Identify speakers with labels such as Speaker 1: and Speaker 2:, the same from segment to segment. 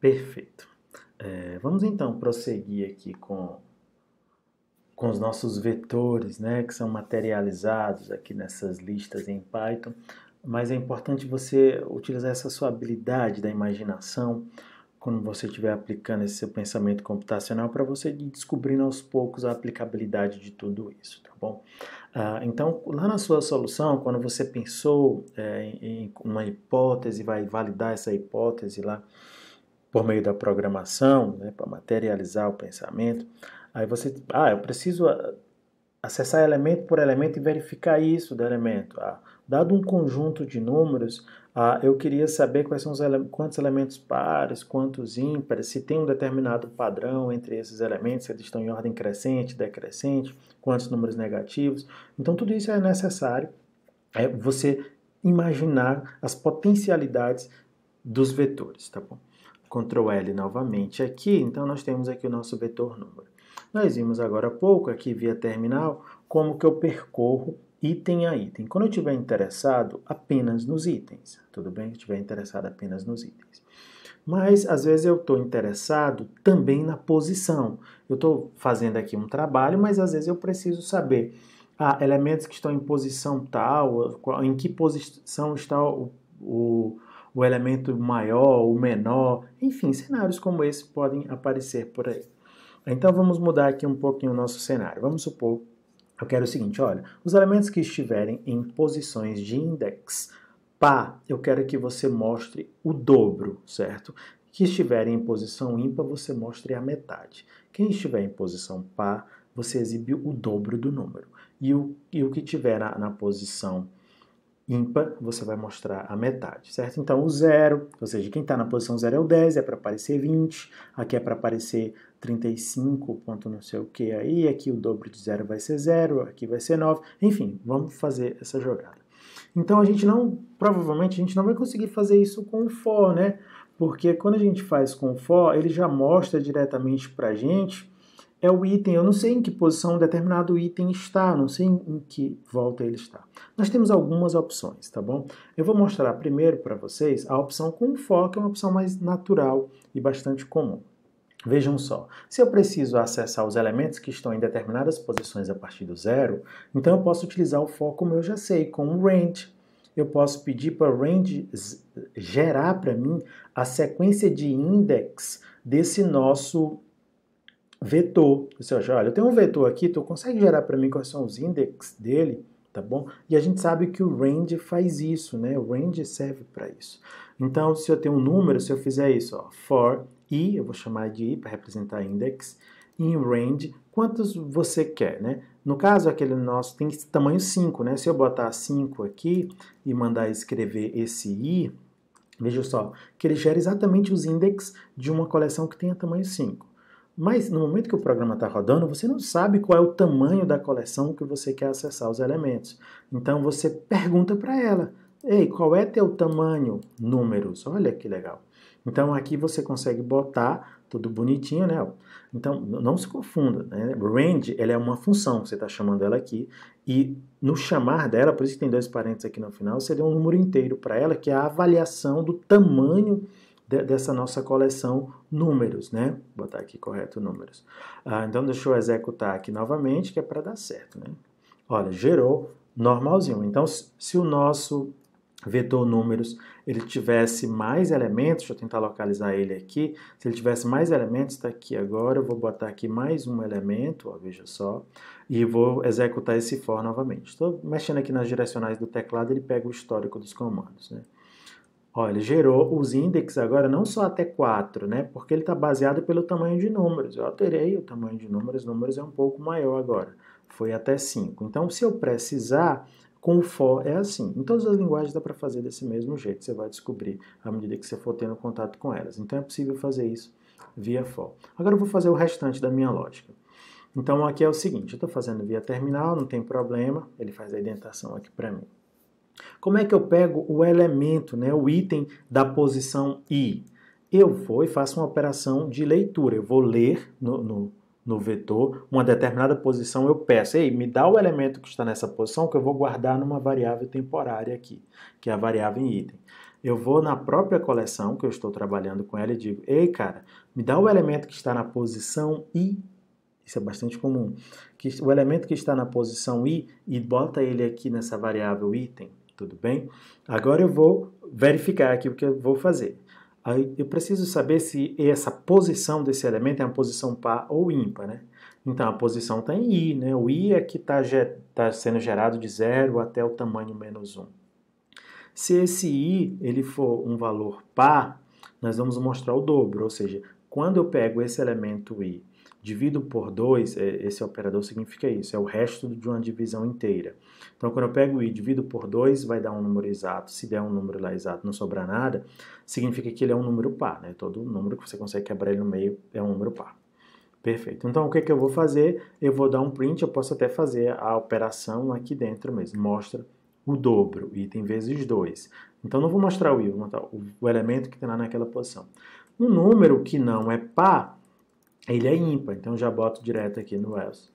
Speaker 1: Perfeito. Vamos então prosseguir aqui com os nossos vetores, né, que são materializados aqui nessas listas em Python, mas é importante você utilizar essa sua habilidade da imaginação quando você estiver aplicando esse seu pensamento computacional para você ir descobrindo aos poucos a aplicabilidade de tudo isso, tá bom? Então, lá na sua solução, quando você pensou em uma hipótese, vai validar essa hipótese lá por meio da programação, né, para materializar o pensamento, aí você, eu preciso acessar elemento por elemento e verificar isso do elemento. Dado um conjunto de números, eu queria saber quais são quantos elementos pares, quantos ímpares, se tem um determinado padrão entre esses elementos, se eles estão em ordem crescente, decrescente, quantos números negativos. Então, tudo isso é necessário, você imaginar as potencialidades dos vetores, tá bom? Ctrl L novamente aqui, então nós temos aqui o nosso vetor número. Nós vimos agora há pouco, aqui via terminal, como que eu percorro item a item. Quando eu estiver interessado apenas nos itens, tudo bem? Eu estiver interessado apenas nos itens. Mas, às vezes, eu estou interessado também na posição. Eu estou fazendo aqui um trabalho, mas, às vezes, eu preciso saber elementos que estão em posição tal, em que posição está o elemento maior, o menor, enfim, cenários como esse podem aparecer por aí. Então vamos mudar aqui um pouquinho o nosso cenário. Vamos supor, eu quero o seguinte, olha, os elementos que estiverem em posições de index par, eu quero que você mostre o dobro, certo? Que estiverem em posição ímpar, você mostre a metade. Quem estiver em posição par, você exibe o dobro do número. E o que estiver na posição ímpar, você vai mostrar a metade, certo? Então, o 0, ou seja, quem está na posição 0 é o 10, é para aparecer 20, aqui é para aparecer 35, ponto não sei o que aí, aqui o dobro de 0 vai ser 0, aqui vai ser 9, enfim, vamos fazer essa jogada. Então, provavelmente a gente não vai conseguir fazer isso com o for, né? Porque quando a gente faz com o for, ele já mostra diretamente para a gente o item, eu não sei em que posição um determinado item está, não sei em que volta ele está. Nós temos algumas opções, tá bom? Eu vou mostrar primeiro para vocês a opção com for, que é uma opção mais natural e bastante comum. Vejam só, se eu preciso acessar os elementos que estão em determinadas posições a partir do 0, então eu posso utilizar o for como eu já sei, com o range. Eu posso pedir para o range gerar para mim a sequência de index desse nosso vetor. Ou seja, olha, eu tenho um vetor aqui, tu consegue gerar para mim quais são os index dele, tá bom? E a gente sabe que o range faz isso, né? O range serve para isso. Então, se eu tenho um número, se eu fizer isso, ó, for i, eu vou chamar de i para representar index, em range, quantos você quer, né? No caso, aquele nosso tem tamanho 5, né? Se eu botar 5 aqui e mandar escrever esse i, veja só, que ele gera exatamente os index de uma coleção que tenha tamanho 5. Mas no momento que o programa está rodando, você não sabe qual é o tamanho da coleção que você quer acessar os elementos. Então você pergunta para ela, ei, qual é teu tamanho? Números, olha que legal. Então aqui você consegue botar tudo bonitinho, né? Então não se confunda, né? Range, ela é uma função, você está chamando ela aqui, e no chamar dela, por isso que tem 2 parênteses aqui no final, seria um número inteiro para ela, que é a avaliação do tamanho dessa nossa coleção números, né? Vou botar aqui correto números. Então deixa eu executar aqui novamente, que é para dar certo, né? Olha, gerou normalzinho. Então, se o nosso vetor números ele tivesse mais elementos, deixa eu tentar localizar ele aqui, se ele tivesse mais elementos, está aqui agora, eu vou botar aqui mais um elemento, ó, veja só, e vou executar esse for novamente. Estou mexendo aqui nas direcionais do teclado, ele pega o histórico dos comandos, né? Olha, ele gerou os index agora não só até 4, né? Porque ele está baseado pelo tamanho de números. Eu alterei o tamanho de números é um pouco maior agora. Foi até 5. Então, se eu precisar, com o for é assim. Em todas as linguagens dá para fazer desse mesmo jeito. Você vai descobrir à medida que você for tendo contato com elas. Então, é possível fazer isso via for. Agora eu vou fazer o restante da minha lógica. Então, aqui é o seguinte. Eu estou fazendo via terminal, não tem problema. Ele faz a indentação aqui para mim. Como é que eu pego o elemento, né, o item da posição i? Eu vou e faço uma operação de leitura. Eu vou ler no vetor uma determinada posição, eu peço, ei, me dá o elemento que está nessa posição que eu vou guardar numa variável temporária aqui, que é a variável em item. eu vou na própria coleção que eu estou trabalhando com ela e digo, ei, cara, me dá o elemento que está na posição I, isso é bastante comum, o elemento que está na posição I e bota ele aqui nessa variável item, tudo bem? Agora eu vou verificar aqui o que eu vou fazer. Aí eu preciso saber se essa posição desse elemento é uma posição par ou ímpar, né? Então a posição está em I, né? O I é que está sendo gerado de 0 até o tamanho -1. Se esse I ele for um valor par, nós vamos mostrar o dobro, ou seja, quando eu pego esse elemento I, divido por 2, esse operador significa isso, é o resto de uma divisão inteira. Então, quando eu pego I e divido por 2, vai dar um número exato. Se der um número lá exato não sobrar nada, significa que ele é um número par, né? Todo número que você consegue quebrar ele no meio é um número par. Perfeito. Então, o que eu vou fazer? Eu vou dar um print, eu posso até fazer a operação aqui dentro mesmo. Mostra o dobro, item vezes 2. Então, não vou mostrar o I, vou mostrar o elemento que tem lá naquela posição. Um número que não é par, ele é ímpar. Então, já boto direto aqui no else.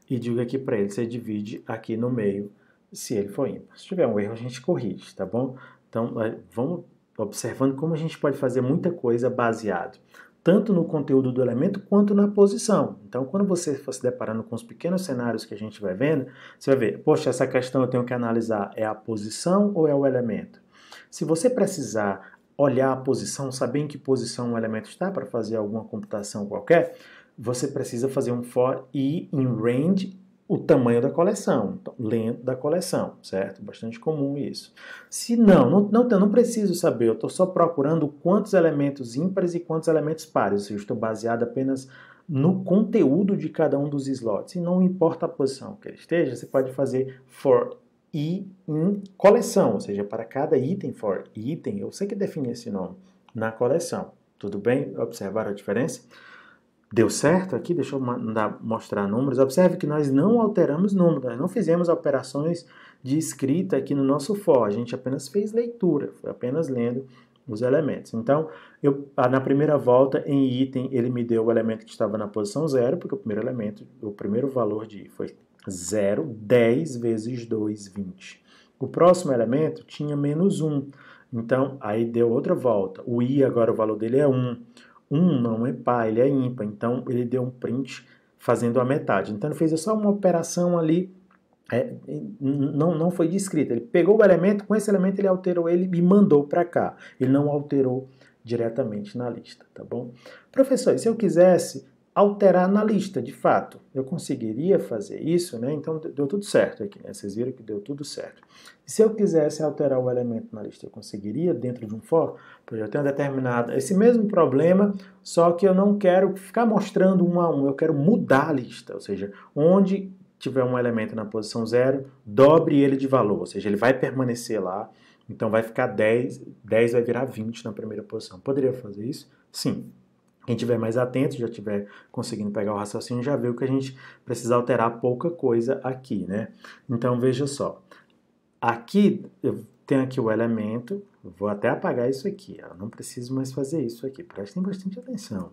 Speaker 1: E digo aqui para ele, você divide aqui no meio se ele for ímpar. Se tiver um erro, a gente corrige, tá bom? Então, vamos observando como a gente pode fazer muita coisa baseado tanto no conteúdo do elemento quanto na posição. Então, quando você for se deparando com os pequenos cenários que a gente vai vendo, você vai ver, poxa, essa questão eu tenho que analisar, é a posição ou é o elemento? Se você precisar olhar a posição, saber em que posição o elemento está para fazer alguma computação qualquer, você precisa fazer um for i in range o tamanho da coleção, então, length da coleção, certo? Bastante comum isso. Se não preciso saber, eu estou só procurando quantos elementos ímpares e quantos elementos pares, ou seja, eu estou baseado apenas no conteúdo de cada um dos slots, e não importa a posição que ele esteja, você pode fazer for i em coleção, ou seja, para cada item, for item, eu sei que define esse nome, na coleção. Tudo bem? Observaram a diferença? Deu certo aqui? Deixa eu mostrar números. Observe que nós não alteramos números, nós não fizemos operações de escrita aqui no nosso for, a gente apenas fez leitura, foi apenas lendo os elementos. Então, na primeira volta, em item, ele me deu o elemento que estava na posição 0, porque o primeiro valor de i foi 0, 10 vezes 2, 20. O próximo elemento tinha -1, então aí deu outra volta. O i agora o valor dele é 1. 1 não é par, ele é ímpar, então ele deu um print fazendo a metade. Então ele fez só uma operação ali, não foi de escrita. Ele pegou o elemento, com esse elemento ele alterou ele e mandou para cá. Ele não alterou diretamente na lista, tá bom? Professor, se eu quisesse alterar na lista, de fato, eu conseguiria fazer isso, né? Então deu tudo certo aqui, né? Vocês viram que deu tudo certo. E se eu quisesse alterar o elemento na lista, eu conseguiria dentro de um for? Pois eu tenho determinado esse mesmo problema, só que eu não quero ficar mostrando um a um, eu quero mudar a lista, ou seja, onde tiver um elemento na posição 0, dobre ele de valor, ou seja, ele vai permanecer lá, então vai ficar 10, 10 vai virar 20 na primeira posição. Poderia fazer isso? Sim. Quem estiver mais atento, já estiver conseguindo pegar o raciocínio, já viu que a gente precisa alterar pouca coisa aqui, né? Então, veja só. Aqui, eu tenho aqui o elemento, vou até apagar isso aqui, ó, não preciso mais fazer isso aqui, prestem bastante atenção.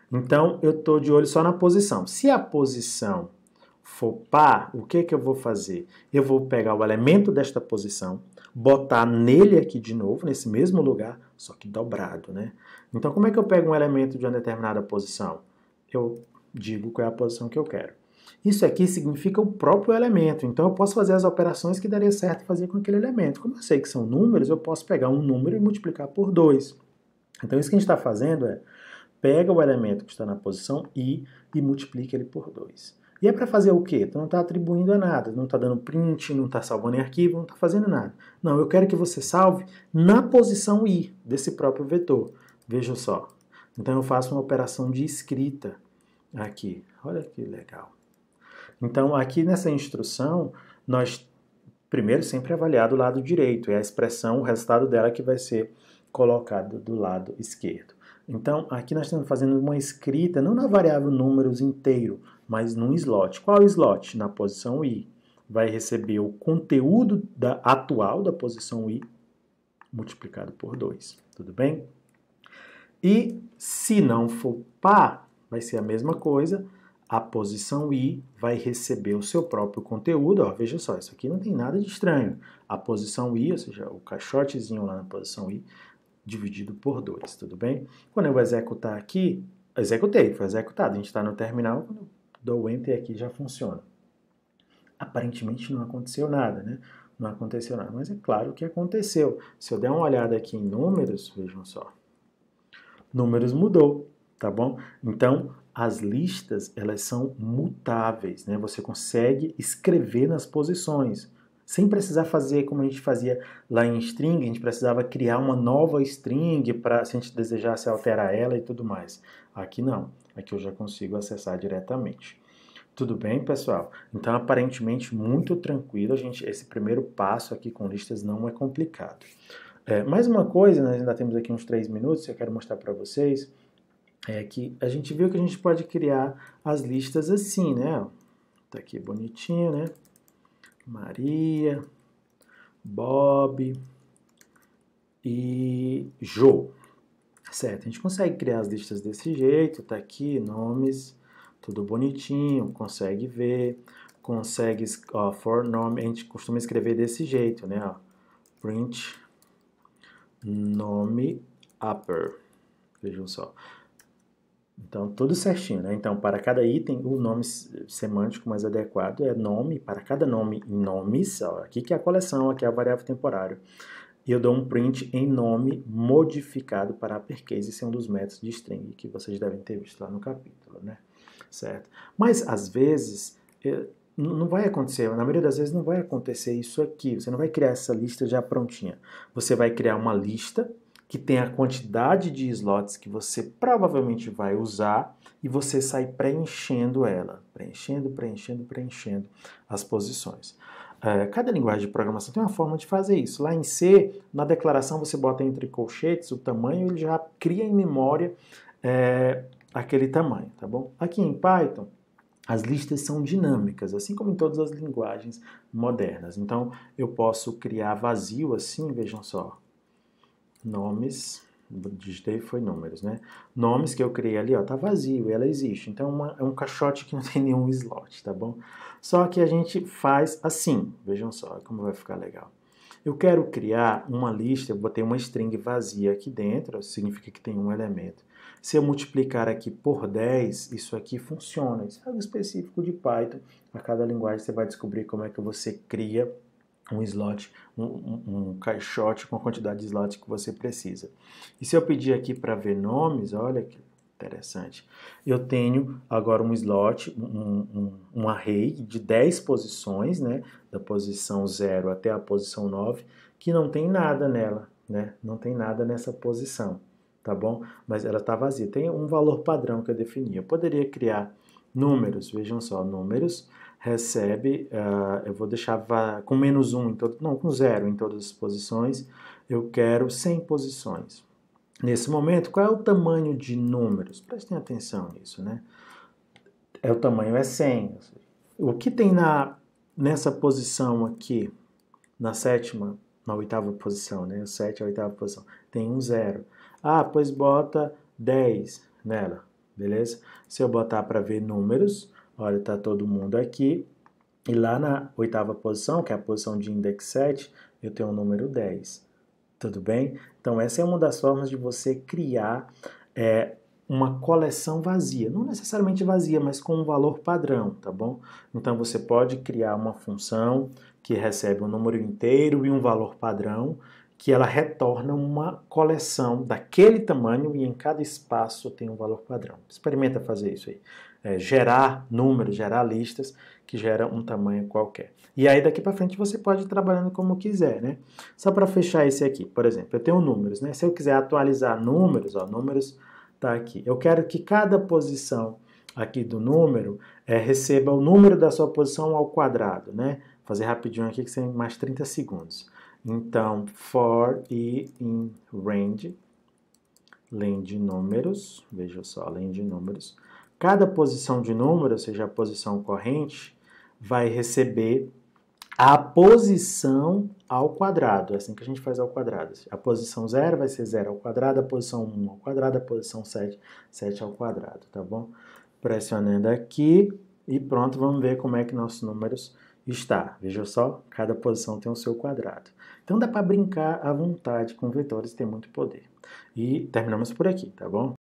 Speaker 1: Então, eu estou de olho só na posição. Se a posição for par, o que eu vou fazer? Eu vou pegar o elemento desta posição, botar nele aqui de novo, nesse mesmo lugar, só que dobrado, né? Então, como é que eu pego um elemento de uma determinada posição? Eu digo qual é a posição que eu quero. Isso aqui significa o próprio elemento, então eu posso fazer as operações que daria certo fazer com aquele elemento. Como eu sei que são números, eu posso pegar um número e multiplicar por 2. Então, isso que a gente está fazendo é, pega o elemento que está na posição i e multiplica ele por 2. E é para fazer o quê? Tu não está atribuindo a nada, não está dando print, não está salvando em arquivo, não está fazendo nada. Não, eu quero que você salve na posição i desse próprio vetor. Veja só. Então eu faço uma operação de escrita aqui. Olha que legal. Então aqui nessa instrução, nós primeiro sempre avaliar do lado direito, é a expressão, o resultado dela que vai ser colocado do lado esquerdo. Então, aqui nós estamos fazendo uma escrita, não na variável números inteiro, mas num slot. Qual slot? Na posição i. Vai receber o conteúdo atual da posição i multiplicado por 2. Tudo bem? E se não for par, vai ser a mesma coisa. a posição I vai receber o seu próprio conteúdo. Ó, veja só, isso aqui não tem nada de estranho. A posição I, ou seja, o caixotezinho lá na posição I, dividido por 2, tudo bem? Quando eu executar aqui, executei, foi executado. A gente está no terminal, quando eu dou Enter aqui já funciona. Aparentemente não aconteceu nada, né? Não aconteceu nada, mas é claro que aconteceu. Se eu der uma olhada aqui em números, vejam só. Números mudou, tá bom? Então, as listas, elas são mutáveis, né? Você consegue escrever nas posições, sem precisar fazer como a gente fazia lá em string, a gente precisava criar uma nova string para, se a gente desejasse alterar ela e tudo mais. Aqui não, aqui eu já consigo acessar diretamente. Tudo bem, pessoal? Então, aparentemente, muito tranquilo. Esse primeiro passo aqui com listas não é complicado. Mais uma coisa, nós ainda temos aqui uns 3 minutos, que eu quero mostrar para vocês, é que a gente viu que a gente pode criar as listas assim, né? Tá aqui bonitinho, né? Maria, Bob e Jô. Certo, a gente consegue criar as listas desse jeito, tá aqui, nomes, tudo bonitinho, consegue ver, consegue, ó, for nome, a gente costuma escrever desse jeito, né? Ó, print nome upper, vejam só. Então, tudo certinho, né? Então, para cada item, o nome semântico mais adequado é nome, para cada nome em nomes, ó, aqui que é a coleção, aqui é a variável temporário. E eu dou um print em nome modificado para uppercase, esse é um dos métodos de string que vocês devem ter visto lá no capítulo, né? Certo? Mas, às vezes, não vai acontecer, na maioria das vezes não vai acontecer isso aqui, você não vai criar essa lista já prontinha. Você vai criar uma lista que tem a quantidade de slots que você provavelmente vai usar e você sai preenchendo ela, preenchendo as posições. Cada linguagem de programação tem uma forma de fazer isso. Lá em C, na declaração você bota entre colchetes o tamanho, ele já cria em memória aquele tamanho, tá bom? Aqui em Python, as listas são dinâmicas, assim como em todas as linguagens modernas. Então, eu posso criar vazio assim, vejam só. Nomes, digitei foi números, né? Nomes que eu criei ali, ó, tá vazio, ela existe. Então, é um caixote que não tem nenhum slot, tá bom? Só que a gente faz assim, vejam só como vai ficar legal. Eu quero criar uma lista, eu botei uma string vazia aqui dentro, significa que tem um elemento. Se eu multiplicar aqui por 10, isso aqui funciona. Isso é algo específico de Python. A cada linguagem você vai descobrir como é que você cria um slot, um caixote com a quantidade de slots que você precisa. E se eu pedir aqui para ver nomes, olha que interessante. Eu tenho agora um slot, um array de 10 posições, né, da posição 0 até a posição 9, que não tem nada nela, né, não tem nada nessa posição, tá bom? Mas ela está vazia. Tem um valor padrão que eu defini. Eu poderia criar números, vejam só, números, recebe, eu vou deixar com menos 1, com 0 em todas as posições, eu quero 100 posições. Nesse momento, qual é o tamanho de números? Prestem atenção nisso, né? O tamanho é 100. O que tem nessa posição aqui, na sétima, na oitava posição, né? O 7 é a oitava posição. Tem um 0. Ah, pois bota 10 nela, beleza? Se eu botar para ver números, olha, tá todo mundo aqui. E lá na oitava posição, que é a posição de index 7, eu tenho o número 10. Tudo bem? Então, essa é uma das formas de você criar uma coleção vazia. Não necessariamente vazia, mas com um valor padrão, tá bom? Então, você pode criar uma função que recebe um número inteiro e um valor padrão, que ela retorna uma coleção daquele tamanho e em cada espaço tem um valor padrão. Experimenta fazer isso aí. Gerar números, gerar listas que geram um tamanho qualquer. E aí daqui para frente você pode ir trabalhando como quiser, né? Só para fechar esse aqui, por exemplo, eu tenho números, né? Se eu quiser atualizar números, ó, números tá aqui. Eu quero que cada posição aqui do número receba o número da sua posição ao quadrado, né? Vou fazer rapidinho aqui que tem mais 30 segundos. Então, for e in range, len de números, veja só, len de números. Cada posição de número, ou seja, a posição corrente, vai receber a posição ao quadrado. É assim que a gente faz ao quadrado. A posição 0 vai ser 0 ao quadrado, a posição 1 ao quadrado, a posição 7, 7 ao quadrado, tá bom? pressionando aqui e pronto, vamos ver como é que nossos números está. Veja só, cada posição tem o seu quadrado. Então dá para brincar à vontade com vetores, tem muito poder. E terminamos por aqui, tá bom?